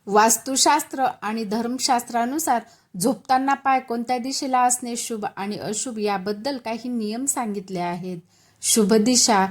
वास्तुशास्त्र आणि धर्मशास्त्रानुसार झोपताना पाय कोणत्या दिशेला असणे शुभ आणि अशुभ याबद्दल काही नियम सांगितले आहेत. शुभ दिशा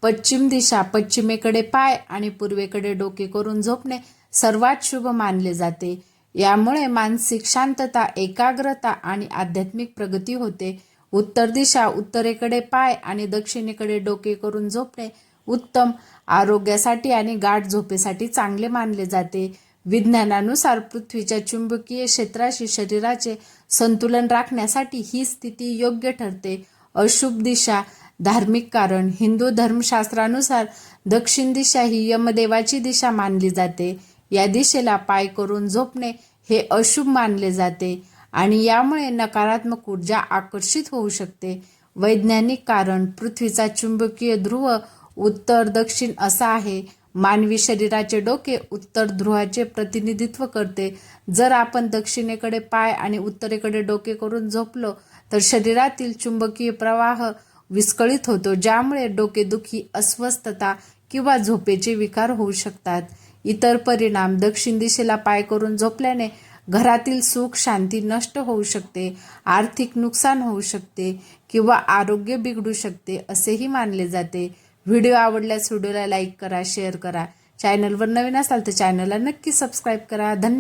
पश्चिम दिशा, पश्चिमेकडे पाय आणि पूर्वेकडे डोके करून झोपणे सर्वात शुभ मानले जाते. यामुळे मानसिक शांतता, एकाग्रता आणि आध्यात्मिक प्रगती होते. उत्तर दिशा उत्तरेकडे पाय आणि दक्षिणेकडे डोके करून झोपणे उत्तम, आरोग्यासाठी आणि गाढ झोपेसाठी चांगले मानले जाते. विज्ञानानुसार पृथ्वीच्या चुंबकीय क्षेत्राशी शरीराचे संतुलन राखण्यासाठी ही स्थिती योग्य ठरते. अशुभ दिशा धार्मिक कारण हिंदू धर्मशास्त्रानुसार दक्षिण दिशा ही यमदेवाची दिशा मानली जाते. या दिशेला पाय करून झोपणे हे अशुभ मानले जाते आणि यामुळे नकारात्मक ऊर्जा आकर्षित होऊ शकते. वैज्ञानिक कारण पृथ्वीचा चुंबकीय ध्रुव उत्तर दक्षिण असा आहे. मानवी शरीराचे डोके उत्तर ध्रुवाचे प्रतिनिधित्व करते. जर आपण दक्षिणेकडे पाय आणि उत्तरेकडे डोके करून झोपलो तर शरीरातील चुंबकीय प्रवाह विस्कळीत होतो, ज्यामुळे डोकेदुखी, अस्वस्थता किंवा झोपेचे विकार होऊ शकतात. इतर परिणाम दक्षिण दिशेला पाय करून झोपल्याने घरातील सुख शांती नष्ट होऊ शकते, आर्थिक नुकसान होऊ शकते किंवा आरोग्य बिघडू शकते असेही मानले जाते. व्हिडिओ आवडल्यास व्हिडिओला लाईक करा, शेअर करा. चॅनलवर नवीन असाल तर चॅनलला नक्की सबस्क्राईब करा. धन्यवाद.